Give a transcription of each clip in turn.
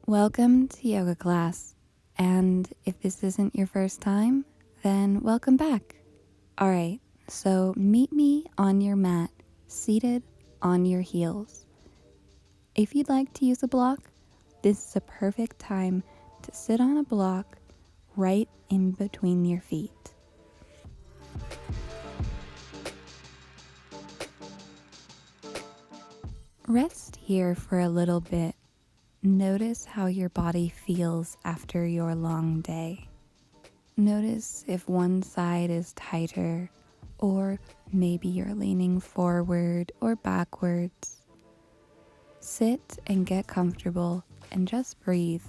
Welcome to yoga class, and if this isn't your first time, then welcome back. Alright, so meet me on your mat, seated on your heels. If you'd like to use a block, this is a perfect time to sit on a block right in between your feet. Rest here for a little bit. Notice how your body feels after your long day. Notice if one side is tighter, or maybe you're leaning forward or backwards. Sit and get comfortable and just breathe.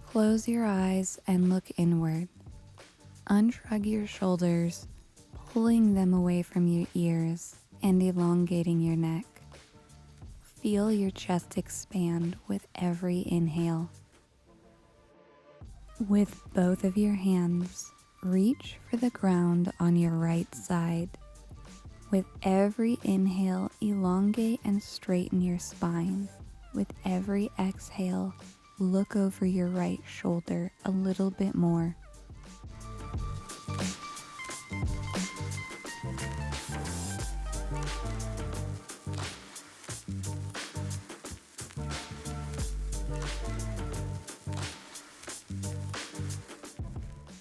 Close your eyes and look inward. Unshrug your shoulders, pulling them away from your ears and elongating your neck. Feel your chest expand with every inhale. With both of your hands, reach for the ground on your right side. With every inhale, elongate and straighten your spine. With every exhale, look over your right shoulder a little bit more.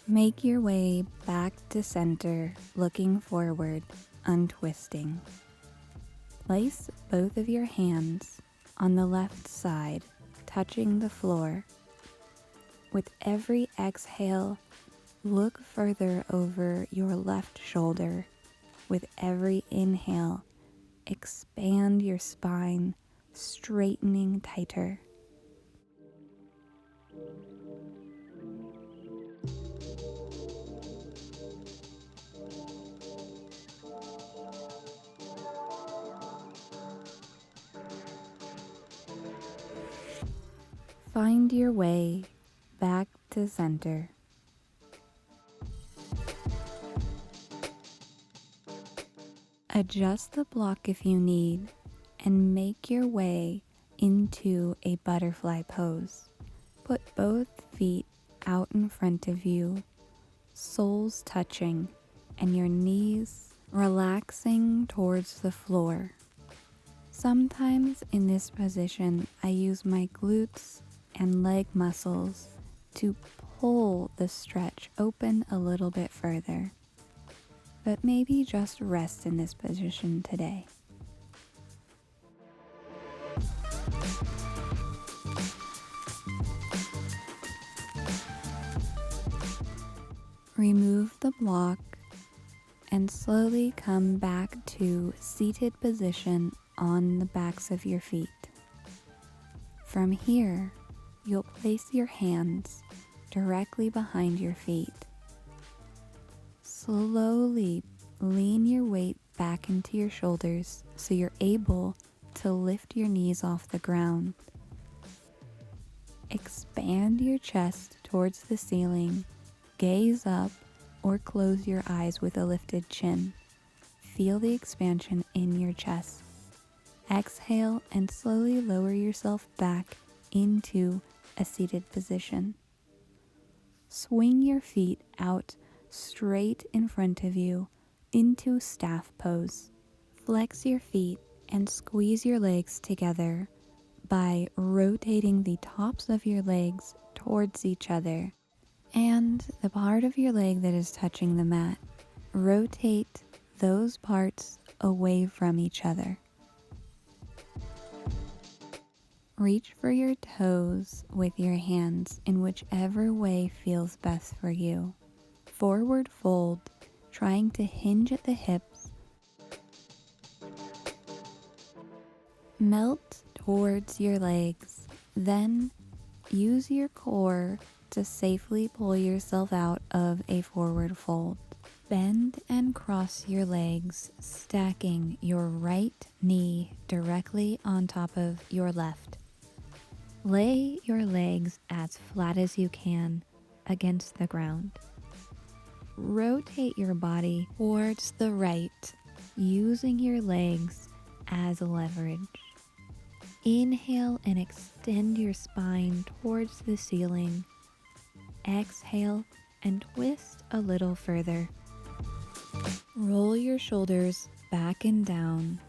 Make your way back to center, looking forward, untwisting. Place both of your hands on the left side, touching the floor. With every exhale, look further over your left shoulder. With every inhale, expand your spine, straightening tighter. Find your way back to center. Adjust the block if you need and make your way into a butterfly pose. Put both feet out in front of you, soles touching, and your knees relaxing towards the floor. Sometimes in this position, I use my glutes and leg muscles to pull the stretch open a little bit further. But maybe just rest in this position today. Remove the block and slowly come back to seated position on the backs of your feet. From here, you'll place your hands directly behind your feet. Slowly lean your weight back into your shoulders so you're able to lift your knees off the ground. Expand your chest towards the ceiling, gaze up, or close your eyes with a lifted chin. Feel the expansion in your chest. Exhale and slowly lower yourself back into a seated position. Swing your feet out straight in front of you into staff pose. Flex your feet and squeeze your legs together by rotating the tops of your legs towards each other. And the part of your leg that is touching the mat, rotate those parts away from each other. Reach for your toes with your hands in whichever way feels best for you. Forward fold, trying to hinge at the hips. Melt towards your legs, then use your core to safely pull yourself out of a forward fold. Bend and cross your legs, stacking your right knee directly on top of your left. Lay your legs as flat as you can against the ground. Rotate your body towards the right, using your legs as leverage. Inhale and extend your spine towards the ceiling. Exhale and twist a little further. Roll your shoulders back and down.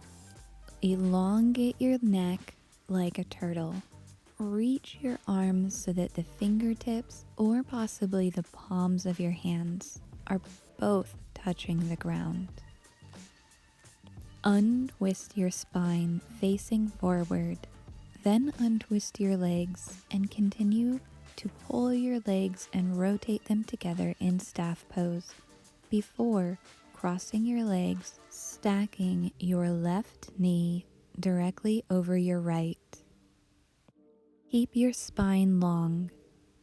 Elongate your neck like a turtle. Reach your arms so that the fingertips or possibly the palms of your hands are both touching the ground. Untwist your spine facing forward, then untwist your legs and continue to pull your legs and rotate them together in staff pose before crossing your legs, stacking your left knee directly over your right. Keep your spine long.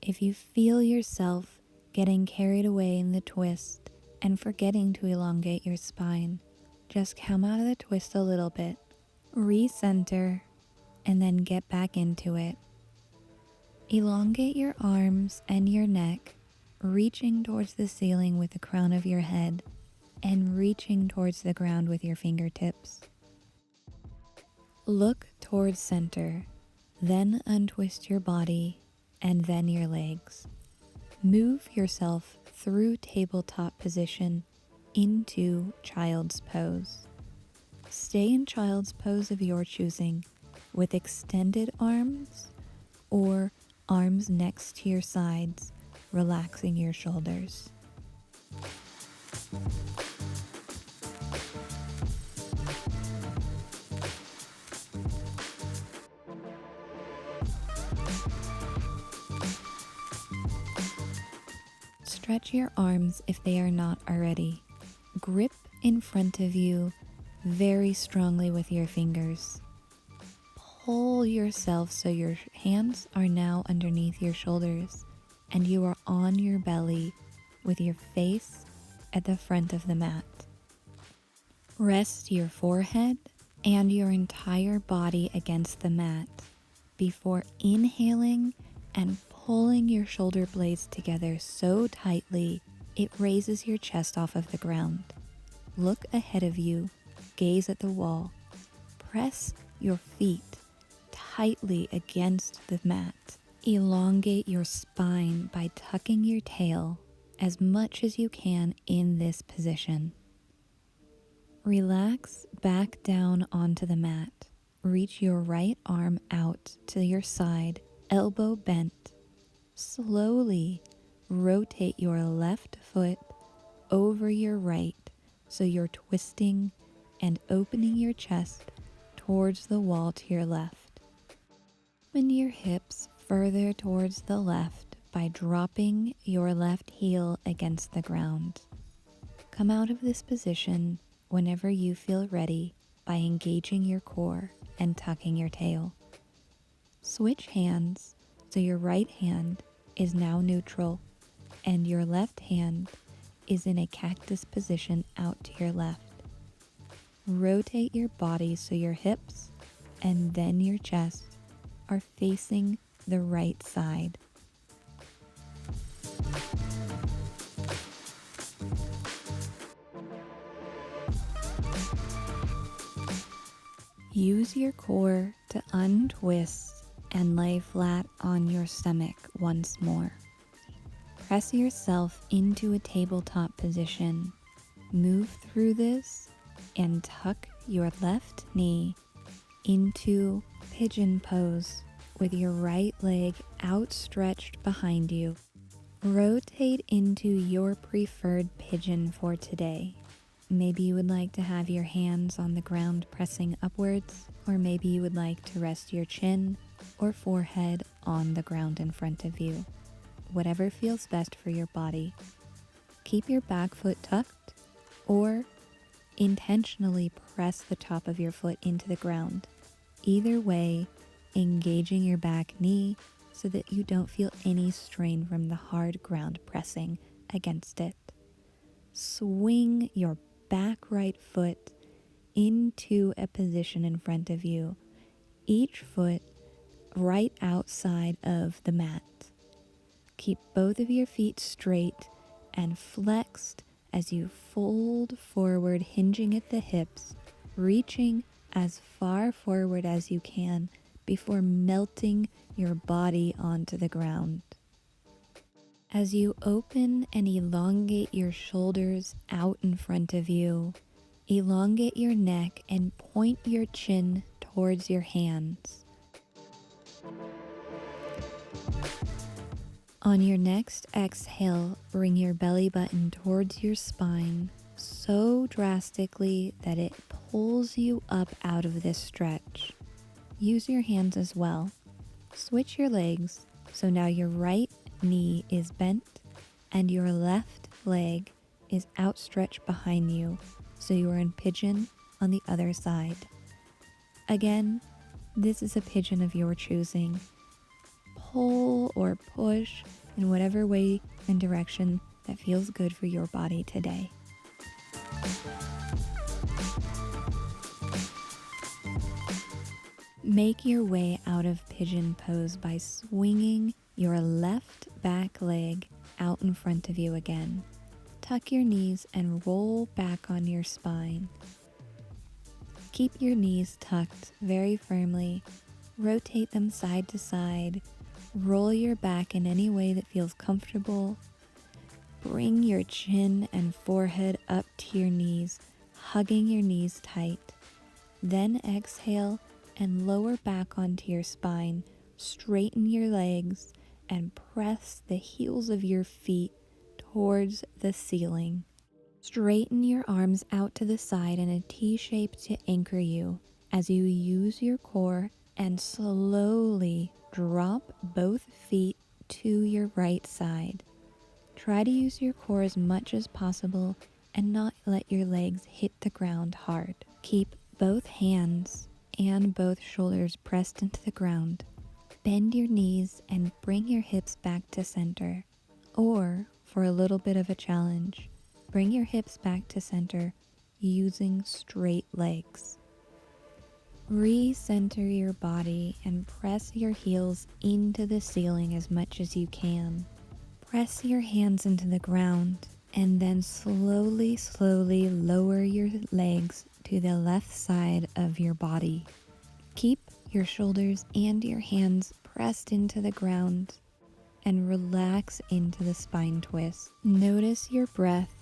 If you feel yourself getting carried away in the twist and forgetting to elongate your spine, just come out of the twist a little bit, recenter, and then get back into it. Elongate your arms and your neck, reaching towards the ceiling with the crown of your head and reaching towards the ground with your fingertips. Look towards center, then untwist your body and then your legs. Move yourself through tabletop position into child's pose. Stay in child's pose of your choosing with extended arms or arms next to your sides, relaxing your shoulders. Stretch your arms if they are not already. Grip in front of you very strongly with your fingers. Pull yourself so your hands are now underneath your shoulders and you are on your belly with your face at the front of the mat. Rest your forehead and your entire body against the mat before inhaling and pulling your shoulder blades together so tightly it raises your chest off of the ground. Look ahead of you, gaze at the wall. Press your feet tightly against the mat. Elongate your spine by tucking your tail as much as you can in this position. Relax back down onto the mat. Reach your right arm out to your side, elbow bent. Slowly rotate your left foot over your right so you're twisting and opening your chest towards the wall to your left. Open your hips further towards the left by dropping your left heel against the ground. Come out of this position whenever you feel ready by engaging your core and tucking your tail. Switch hands so your right hand is now neutral and your left hand is in a cactus position out to your left. Rotate your body so your hips and then your chest are facing the right side. Use your core to untwist and lay flat on your stomach once more. Press yourself into a tabletop position. Move through this and tuck your left knee into pigeon pose with your right leg outstretched behind you. Rotate into your preferred pigeon for today. Maybe you would like to have your hands on the ground pressing upwards, or maybe you would like to rest your chin or forehead on the ground in front of you. Whatever feels best for your body. Keep your back foot tucked or intentionally press the top of your foot into the ground. Either way, engaging your back knee so that you don't feel any strain from the hard ground pressing against it. Swing your back right foot into a position in front of you, each foot right outside of the mat. Keep both of your feet straight and flexed as you fold forward, hinging at the hips, reaching as far forward as you can before melting your body onto the ground. As you open and elongate your shoulders out in front of you, elongate your neck and point your chin towards your hands. On your next exhale, bring your belly button towards your spine so drastically that it pulls you up out of this stretch. Use your hands as well. Switch your legs so now your right knee is bent and your left leg is outstretched behind you, so you are in pigeon on the other side. Again, this is a pigeon of your choosing. Pull or push in whatever way and direction that feels good for your body today. Make your way out of pigeon pose by swinging your left back leg out in front of you again. Tuck your knees and roll back on your spine. Keep your knees tucked very firmly. Rotate them side to side. Roll your back in any way that feels comfortable. Bring your chin and forehead up to your knees, hugging your knees tight. Then exhale and lower back onto your spine. Straighten your legs and press the heels of your feet towards the ceiling. Straighten your arms out to the side in a T shape to anchor you as you use your core and slowly drop both feet to your right side. Try to use your core as much as possible and not let your legs hit the ground hard. Keep both hands and both shoulders pressed into the ground. Bend your knees and bring your hips back to center. Or, for a little bit of a challenge, bring your hips back to center using straight legs. Recenter your body and press your heels into the ceiling as much as you can. Press your hands into the ground and then slowly lower your legs to the left side of your body. Keep your shoulders and your hands pressed into the ground and relax into the spine twist. Notice your breath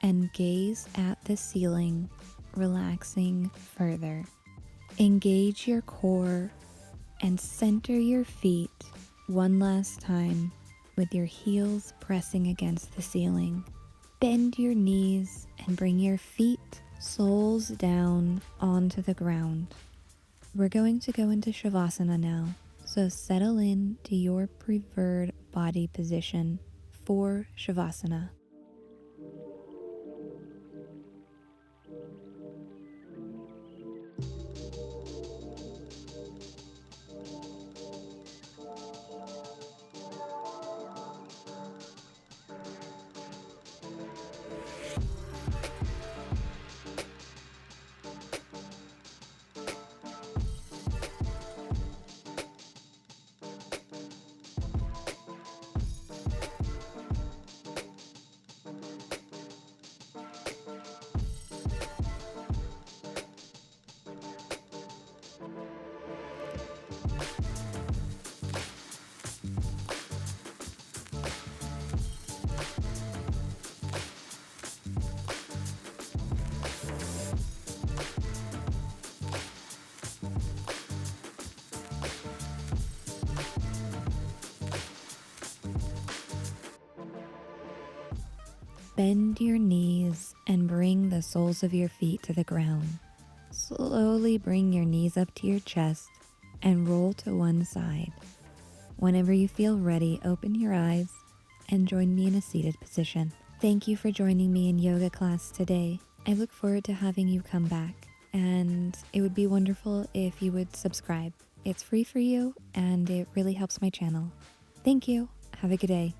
and gaze at the ceiling, relaxing further. Engage your core and center your feet one last time with your heels pressing against the ceiling. Bend your knees and bring your feet, soles down, onto the ground. We're going to go into Shavasana now, so settle in to your preferred body position for Shavasana. Bend your knees and bring the soles of your feet to the ground. Slowly bring your knees up to your chest and roll to one side. Whenever you feel ready, open your eyes and join me in a seated position. Thank you for joining me in yoga class today. I look forward to having you come back, and it would be wonderful if you would subscribe. It's free for you and it really helps my channel. Thank you. Have a good day.